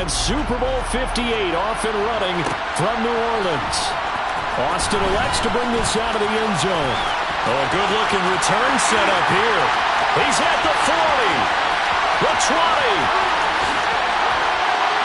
And Super Bowl 58 off and running from New Orleans. Austin elects to bring this out of the end zone. Oh, a good-looking return set up here. He's at the 40, the 20.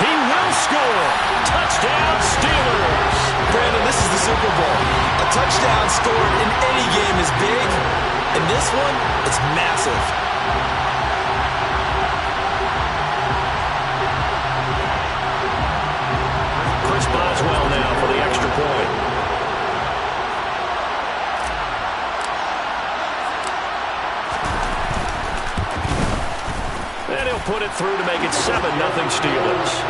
He will score. Touchdown, Steelers. Brandon, this is the Super Bowl. A touchdown scored in any game is big. In this one, it's massive. Chris Boswell now for the extra point. And he'll put it through to make it 7-0 Steelers.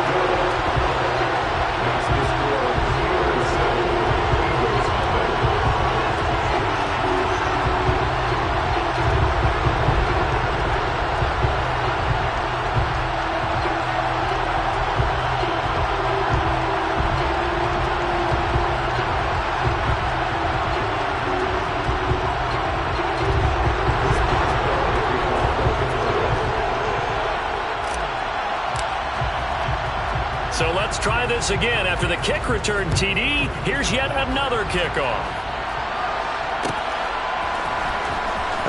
So let's try this again. After the kick return TD, here's yet another kickoff.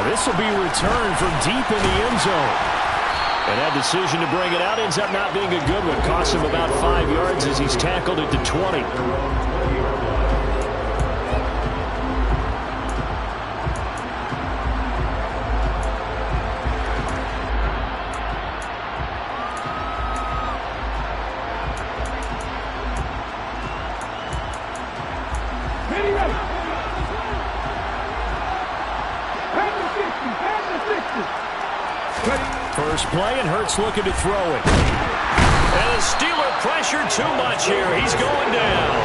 This will be returned from deep in the end zone. And that decision to bring it out ends up not being a good one. Costs him about 5 yards as he's tackled it to 20. First play, and Hurts looking to throw it. And the Steeler pressure too much here. He's going down.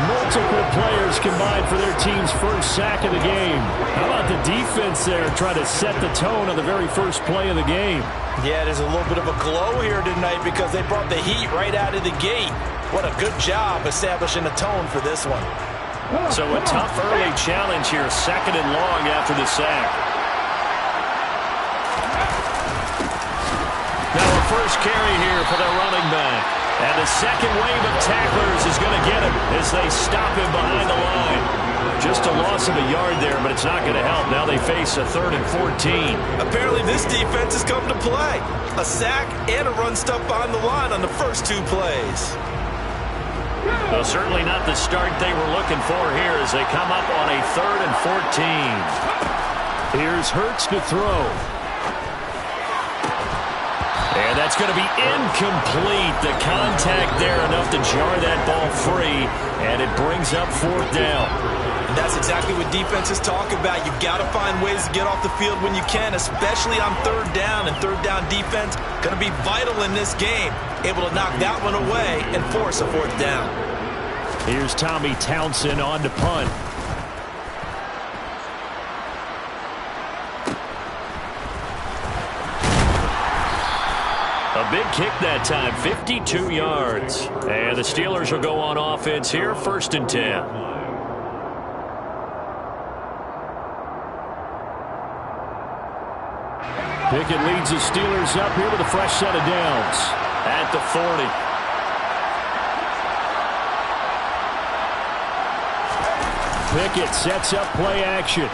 Multiple players combined for their team's first sack of the game. How about the defense there trying to set the tone on the very first play of the game? Yeah, there's a little bit of a glow here tonight because they brought the heat right out of the gate. What a good job establishing a tone for this one. So a tough early challenge here, 2nd and long after the sack. Now a first carry here for the running back. And the second wave of tacklers is going to get him as they stop him behind the line. Just a loss of a yard there, but it's not going to help. Now they face a 3rd and 14. Apparently this defense has come to play. A sack and a run stuff behind the line on the first 2 plays. Well, certainly not the start they were looking for here as they come up on a 3rd and 14. Here's Hurts to throw. And that's going to be incomplete. The contact there enough to jar that ball free, and it brings up 4th down. And that's exactly what defenses talk about. You've got to find ways to get off the field when you can, especially on 3rd down. And 3rd down defense going to be vital in this game. Able to knock that one away and force a 4th down. Here's Tommy Townsend on to punt. A big kick that time, 52 yards. And the Steelers will go on offense here, 1st and 10. Pickett leads the Steelers up here with a fresh set of downs at the 40. Pickett sets up play action.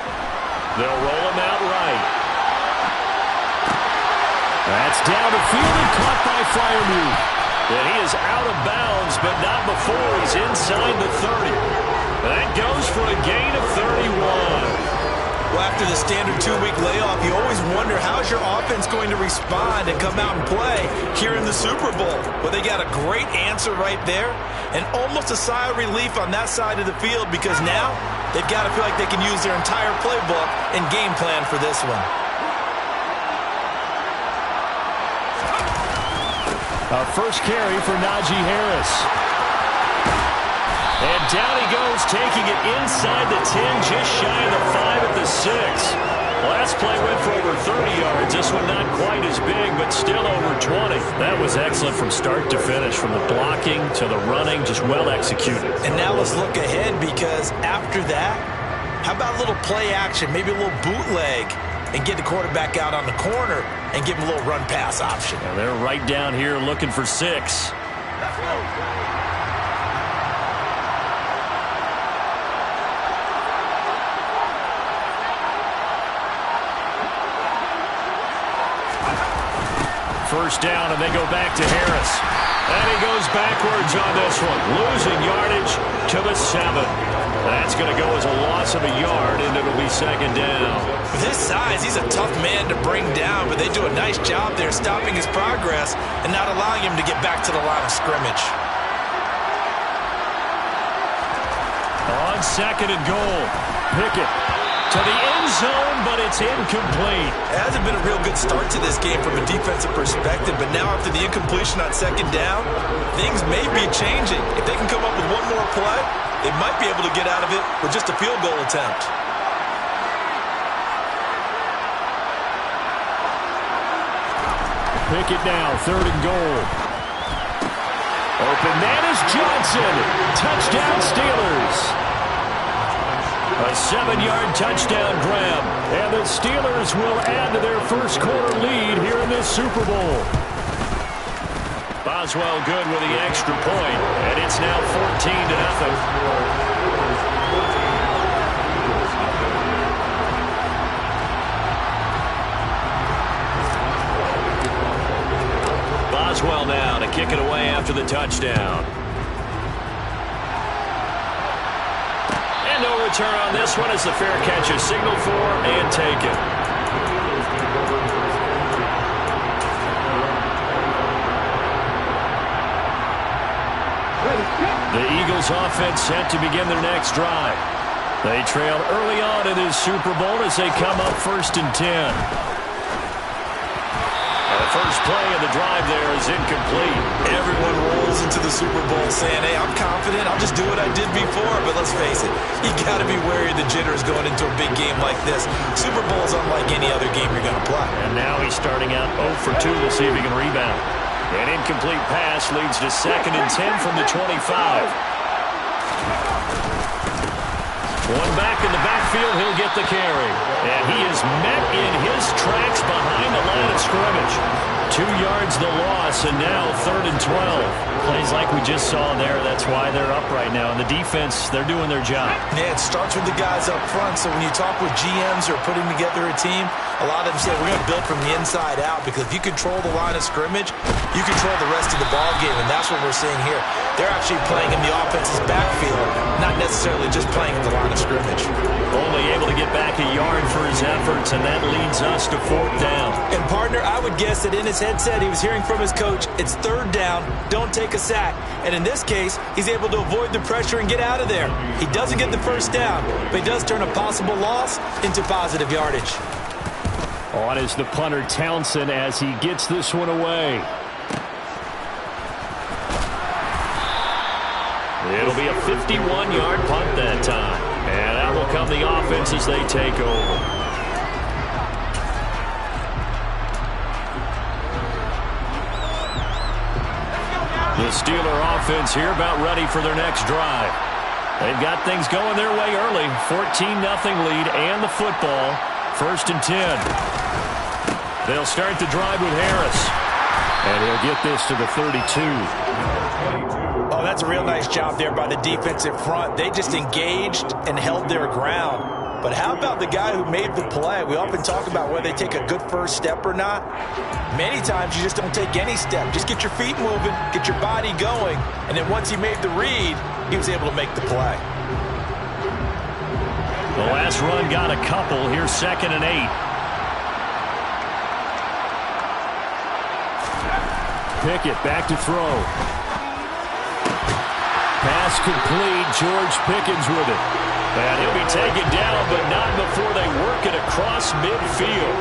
They'll roll him out right. That's down the field and caught by Freiermuth. And he is out of bounds, but not before he's inside the 30. That goes for a gain of 31. Well, after the standard 2-week layoff, you always wonder how's your offense going to respond and come out and play here in the Super Bowl. Well, they got a great answer right there and almost a sigh of relief on that side of the field because now they've got to feel like they can use their entire playbook and game plan for this one. A first carry for Najee Harris. And down he goes, taking it inside the 10, just shy of the 5 at the 6. Last play went for over 30 yards. This one not quite as big, but still over 20. That was excellent from start to finish, from the blocking to the running, just well executed. And now let's look ahead because after that, how about a little play action, maybe a little bootleg, and get the quarterback out on the corner and give him a little run-pass option. Now they're right down here looking for 6. First down, and they go back to Harris. And he goes backwards on this one, losing yardage to the 7. That's going to go as a loss of a yard, and it'll be second down. With his size, he's a tough man to bring down, but they do a nice job there stopping his progress and not allowing him to get back to the line of scrimmage. On second and goal, Pickett to the end zone, but it's incomplete. It hasn't been a real good start to this game from a defensive perspective, but now after the incompletion on second down, things may be changing. If they can come up with one more play, they might be able to get out of it with just a field goal attempt. Pickett now, third and goal. Open man is Johnson. Touchdown Steelers. A 7-yard touchdown grab. And the Steelers will add to their first quarter lead here in this Super Bowl. Boswell good with the extra point, and it's now 14-0. Boswell now to kick it away after the touchdown. And no return on this one as the fair catch is signaled for and taken. The Eagles offense set to begin their next drive. They trail early on in this Super Bowl as they come up 1st and 10. The first play of the drive there is incomplete. Everyone rolls into the Super Bowl saying, hey, I'm confident, I'll just do what I did before. But let's face it, you got to be wary of the jitters going into a big game like this. Super Bowl is unlike any other game you're going to play. And now he's starting out 0 for 2 to see if he can rebound. An incomplete pass leads to 2nd and 10 from the 25. One back in the backfield, he'll get the carry. And he is met in his tracks behind the line of scrimmage. 2 yards the loss, and now 3rd and 12. Plays like we just saw there. That's why they're up right now. And the defense, they're doing their job. Yeah, it starts with the guys up front. So when you talk with GMs who are putting together a team, a lot of them say we're going to build from the inside out, because if you control the line of scrimmage, you control the rest of the ball game, and that's what we're seeing here. They're actually playing in the offense's backfield, not necessarily just playing at the line of scrimmage. Only able to get back a yard for his efforts, and that leads us to 4th down. And partner, I would guess that in his headset he was hearing from his coach, it's 3rd down, don't take a sack. And in this case, he's able to avoid the pressure and get out of there. He doesn't get the first down, but he does turn a possible loss into positive yardage. On is the punter Townsend as he gets this one away. It'll be a 51-yard punt that time. And out will come the offense as they take over. The Steeler offense here about ready for their next drive. They've got things going their way early. 14-0 lead and the football. 1st and 10. They'll start the drive with Harris. And he'll get this to the 32. Oh, that's a real nice job there by the defensive front. They just engaged and held their ground. But how about the guy who made the play? We often talk about whether they take a good first step or not. Many times you just don't take any step. Just get your feet moving, get your body going, and then once he made the read, he was able to make the play. The last run got a couple. Here's 2nd and 8. Pickett back to throw. Pass complete. George Pickens with it. And he'll be taken down, but not before they work it across midfield.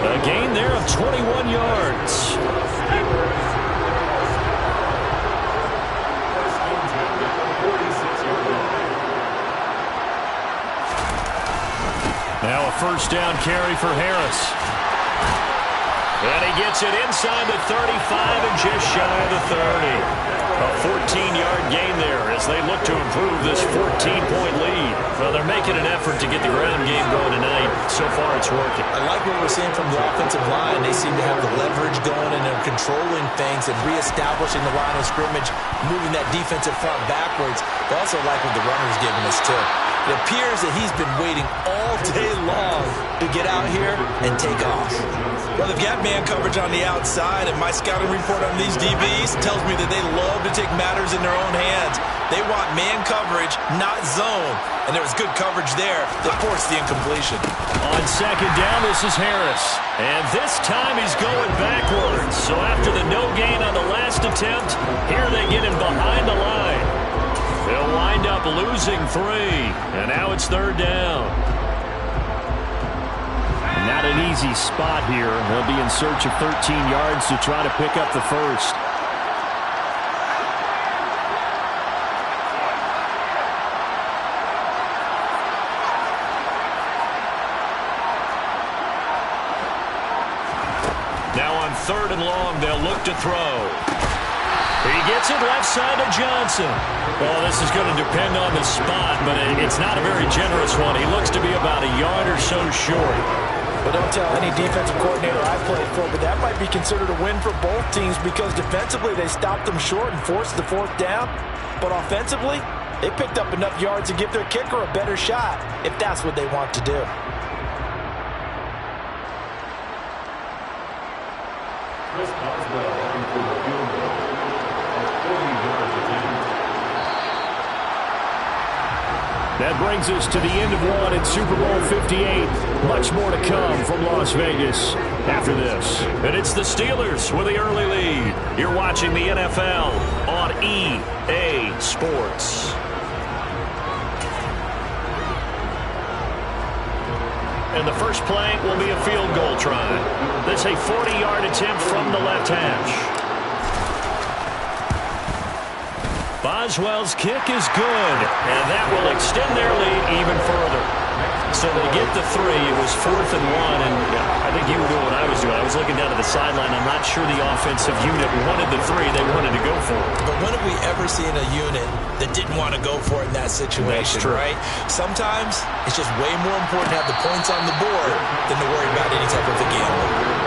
A gain there of 21 yards. Now a 1st down carry for Harris. And he gets it inside the 35 and just shy of the 30. A 14-yard gain there as they look to improve this 14-point lead. Well, they're making an effort to get the ground game going tonight. So far, it's working. I like what we're seeing from the offensive line. They seem to have the leverage going, and they're controlling things and reestablishing the line of scrimmage, moving that defensive front backwards. They also like what the runner's giving us, too. It appears that he's been waiting all day long to get out here and take off. Well, they've got man coverage on the outside, and my scouting report on these DBs tells me that they love to take matters in their own hands. They want man coverage, not zone. And there was good coverage there that forced the incompletion. On second down, this is Harris. And this time he's going backwards. So after the no gain on the last attempt, here they get him behind the line. They'll wind up losing 3. And now it's third down. Not an easy spot here. They'll be in search of 13 yards to try to pick up the first. Now on third and long, they'll look to throw. He gets it left side to Johnson. Well, this is going to depend on the spot, but it's not a very generous one. He looks to be about a yard or so short. Well, don't tell any defensive coordinator I played for, but that might be considered a win for both teams because defensively they stopped them short and forced the fourth down. But offensively, they picked up enough yards to give their kicker a better shot if that's what they want to do. That brings us to the end of one in Super Bowl 58. Much more to come from Las Vegas after this. And it's the Steelers with the early lead. You're watching the NFL on EA Sports. And the first play will be a field goal try. This a 40-yard attempt from the left hash. Boswell's kick is good, and that will extend their lead even further. So they get the 3. It was 4th and 1, and I think you were doing what I was doing. I was looking down at the sideline. I'm not sure the offensive unit wanted the 3. They wanted to go for it. But when have we ever seen a unit that didn't want to go for it in that situation, right? Sometimes it's just way more important to have the points on the board than to worry about any type of a gamble.